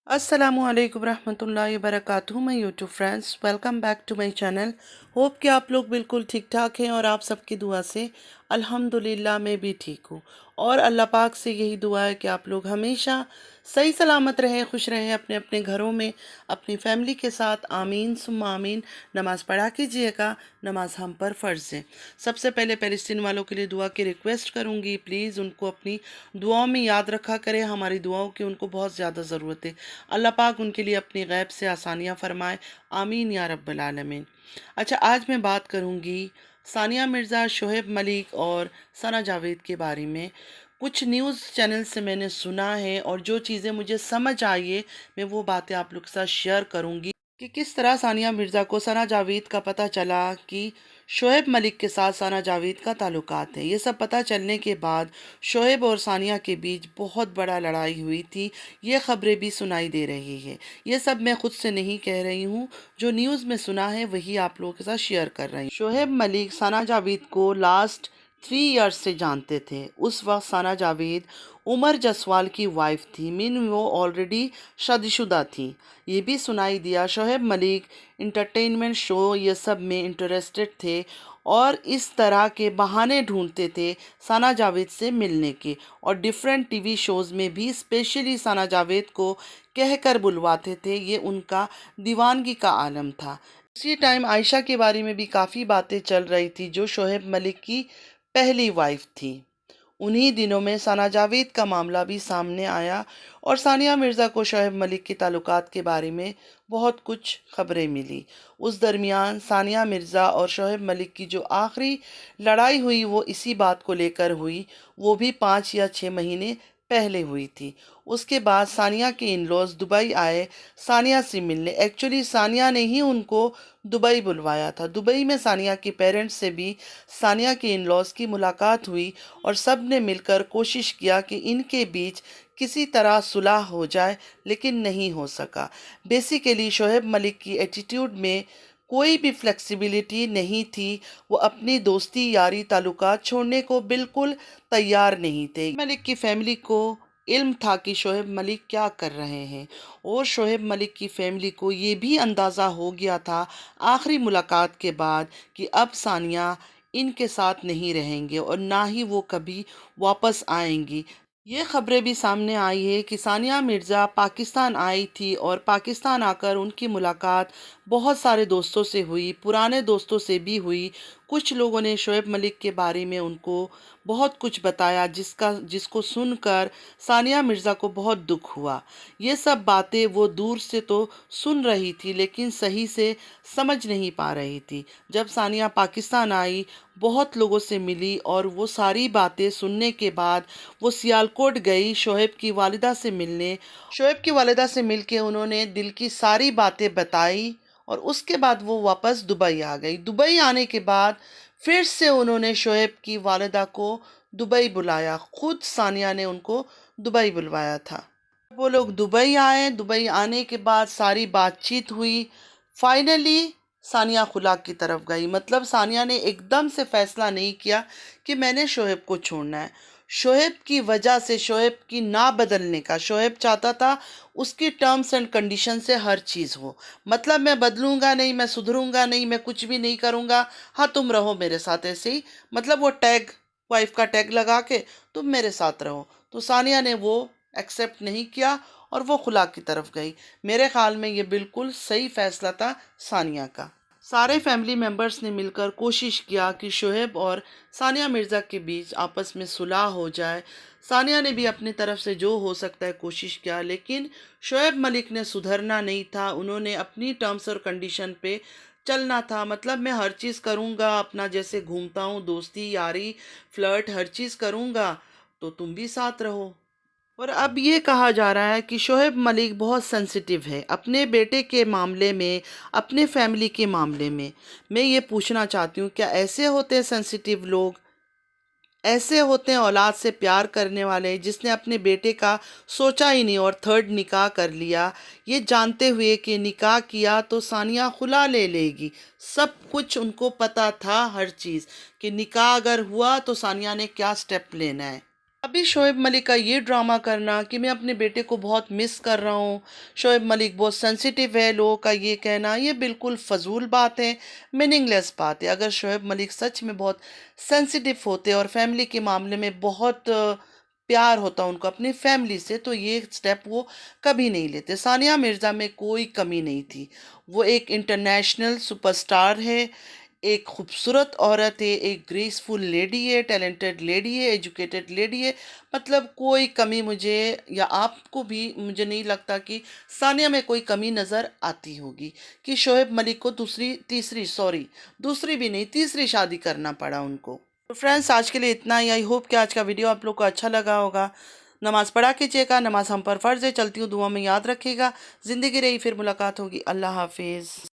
अस्सलामुअलैकुम रहमतुल्लाहि वबरकातुहू। मैं YouTube friends, welcome back to my channel. Hope कि आप लोग बिल्कुल ठीक ठाक हैं और आप सबकी दुआ से अल्हम्दुलिल्लाह मैं भी ठीक हूँ। और अल्लाह पाक से यही दुआ है कि आप लोग हमेशा सही सलामत रहें, खुश रहें अपने अपने घरों में, अपनी फैमिली के साथ। आमीन सुम्मा आमीन। नमाज़ पढ़ा कीजिएगा, नमाज हम पर फ़र्ज़ है। सबसे पहले फ़लस्तीन वालों के लिए दुआ की रिक्वेस्ट करूँगी, प्लीज़ उनको अपनी दुआओं में याद रखा करें। हमारी दुआओं की उनको बहुत ज़्यादा ज़रूरत है। अल्लाह पाक उनके लिए अपनी गैब से आसानियाँ फरमाए, आमीन या रब्बल आलमीन। अच्छा, आज मैं बात करूँगी सानिया मिर्ज़ा, शोएब मलिक और सना जावेद के बारे में। कुछ न्यूज़ चैनल से मैंने सुना है और जो चीज़ें मुझे समझ आई है, मैं वो बातें आप लोग के साथ शेयर करूँगी कि किस तरह सानिया मिर्ज़ा को सना जावेद का पता चला कि शोएब मलिक के साथ सना जावेद का ताल्लुकात है। ये सब पता चलने के बाद शोएब और सानिया के बीच बहुत बड़ा लड़ाई हुई थी। ये खबरें भी सुनाई दे रही है। ये सब मैं खुद से नहीं कह रही हूँ, जो न्यूज़ में सुना है वही आप लोगों के साथ शेयर कर रही हूँ। शोएब मलिक सना जावेद को लास्ट 3 इयर्स से जानते थे। उस वक्त सना जावेद उमर जसवाल की वाइफ थी, मीन वो ऑलरेडी शादीशुदा थी। ये भी सुनाई दिया शोएब मलिक इंटरटेनमेंट शो ये सब में इंटरेस्टेड थे और इस तरह के बहाने ढूंढते थे सना जावेद से मिलने के, और डिफरेंट टीवी शोज़ में भी स्पेशली सना जावेद को कहकर बुलवाते थे। ये उनका दीवानगी का आलम था। उसी टाइम आयशा के बारे में भी काफ़ी बातें चल रही थी, जो शोएब मलिक की पहली वाइफ थी। उन्हीं दिनों में सना जावेद का मामला भी सामने आया और सानिया मिर्ज़ा को शोएब मलिक के ताल्लुकात के बारे में बहुत कुछ खबरें मिली। उस दरमियान सानिया मिर्ज़ा और शोएब मलिक की जो आखिरी लड़ाई हुई वो इसी बात को लेकर हुई, वो भी 5 या 6 महीने पहले हुई थी। उसके बाद सानिया के इन-लॉज दुबई आए सानिया से मिलने। एक्चुअली सानिया ने ही उनको दुबई बुलवाया था। दुबई में सानिया के पेरेंट्स से भी सानिया के इन-लॉज की मुलाकात हुई और सब ने मिलकर कोशिश किया कि इनके बीच किसी तरह सुलह हो जाए, लेकिन नहीं हो सका। बेसिकली शोएब मलिक की एटीट्यूड में कोई भी फ्लेक्सिबिलिटी नहीं थी। वो अपनी दोस्ती यारी ताल्लुकात छोड़ने को बिल्कुल तैयार नहीं थे। मलिक की फैमिली को इल्म था कि शोएब मलिक क्या कर रहे हैं, और शोएब मलिक की फैमिली को ये भी अंदाज़ा हो गया था आखिरी मुलाकात के बाद कि अब सानिया इनके साथ नहीं रहेंगे और ना ही वो कभी वापस आएंगी। ये खबरें भी सामने आई है कि सानिया मिर्ज़ा पाकिस्तान आई थी और पाकिस्तान आकर उनकी मुलाकात बहुत सारे दोस्तों से हुई, पुराने दोस्तों से भी हुई। कुछ लोगों ने शोएब मलिक के बारे में उनको बहुत कुछ बताया, जिसको सुनकर सानिया मिर्ज़ा को बहुत दुख हुआ। ये सब बातें वो दूर से तो सुन रही थी, लेकिन सही से समझ नहीं पा रही थी। जब सानिया पाकिस्तान आई, बहुत लोगों से मिली और वो सारी बातें सुनने के बाद वो सियालकोट गई शोएब की वालिदा से मिलने। शोएब की वालिदा से मिलके उन्होंने दिल की सारी बातें बताई और उसके बाद वो वापस दुबई आ गई। दुबई आने के बाद फिर से उन्होंने शोएब की वालिदा को दुबई बुलाया। खुद सानिया ने उनको दुबई बुलवाया था। वो लोग दुबई आए। दुबई आने के बाद सारी बातचीत हुई। फाइनली सानिया खुला की तरफ गई। मतलब सानिया ने एकदम से फैसला नहीं किया कि मैंने शोएब को छोड़ना है। शोएब की वजह से, शोएब की ना बदलने का, शोएब चाहता था उसकी टर्म्स एंड कंडीशन से हर चीज़ हो। मतलब मैं बदलूंगा नहीं, मैं सुधरूंगा नहीं, मैं कुछ भी नहीं करूंगा, हाँ तुम रहो मेरे साथ ऐसे ही। मतलब वो टैग, वाइफ का टैग लगा के तुम मेरे साथ रहो। तो सानिया ने वो एक्सेप्ट नहीं किया और वो खुला की तरफ गई। मेरे ख्याल में ये बिल्कुल सही फैसला था सानिया का। सारे फैमिली मेंबर्स ने मिलकर कोशिश किया कि शोएब और सानिया मिर्ज़ा के बीच आपस में सुलह हो जाए। सानिया ने भी अपनी तरफ से जो हो सकता है कोशिश किया, लेकिन शोएब मलिक ने सुधरना नहीं था। उन्होंने अपनी टर्म्स और कंडीशन पे चलना था। मतलब मैं हर चीज़ करूँगा, अपना जैसे घूमता हूँ, दोस्ती यारी फ्लर्ट हर चीज़ करूँगा, तो तुम भी साथ रहो। और अब ये कहा जा रहा है कि शोएब मलिक बहुत सेंसिटिव है अपने बेटे के मामले में, अपने फैमिली के मामले में। मैं ये पूछना चाहती हूँ, क्या ऐसे होते हैं सेंसिटिव लोग? ऐसे होते हैं औलाद से प्यार करने वाले, जिसने अपने बेटे का सोचा ही नहीं और थर्ड निकाह कर लिया, ये जानते हुए कि निकाह किया तो सानिया खुला ले लेगी। सब कुछ उनको पता था, हर चीज़, कि निकाह अगर हुआ तो सानिया ने क्या स्टेप लेना है। ابھی شعیب ملک کا یہ ڈرامہ کرنا کہ میں اپنے بیٹے کو بہت مس کر رہا ہوں، شعیب ملک بہت سینسیٹیو ہے، لوگوں کا یہ کہنا یہ بالکل فضول بات ہے، میننگ لیس بات ہے۔ اگر شعیب ملک سچ میں بہت سینسیٹیو ہوتے اور فیملی کے معاملے میں بہت پیار ہوتا ان کو اپنی فیملی سے، تو یہ سٹیپ وہ کبھی نہیں لیتے۔ ثانیہ مرزا میں کوئی کمی نہیں تھی، وہ ایک انٹرنیشنل سپر سٹار ہے، ایک خوبصورت عورت ہے، ایک گریسفل لیڈی ہے، ٹیلنٹڈ لیڈی ہے، ایجوکیٹڈ لیڈی ہے، مطلب کوئی کمی مجھے یا آپ کو بھی مجھے نہیں لگتا کہ ثانیہ میں کوئی کمی نظر آتی ہوگی کہ شعیب ملک کو دوسری بھی نہیں تیسری شادی کرنا پڑا ان کو۔ تو فرینڈس آج کے لیے اتنا ہی، آئی ہوپ کہ آج کا ویڈیو آپ لوگ کو اچھا لگا ہوگا۔ نماز پڑھا کیجیے گا، نماز ہم پر فرض ہے، چلتی ہوں دعا میں یاد رکھیے گا۔ زندگی رہی پھر ملاقات ہوگی، اللہ حافظ۔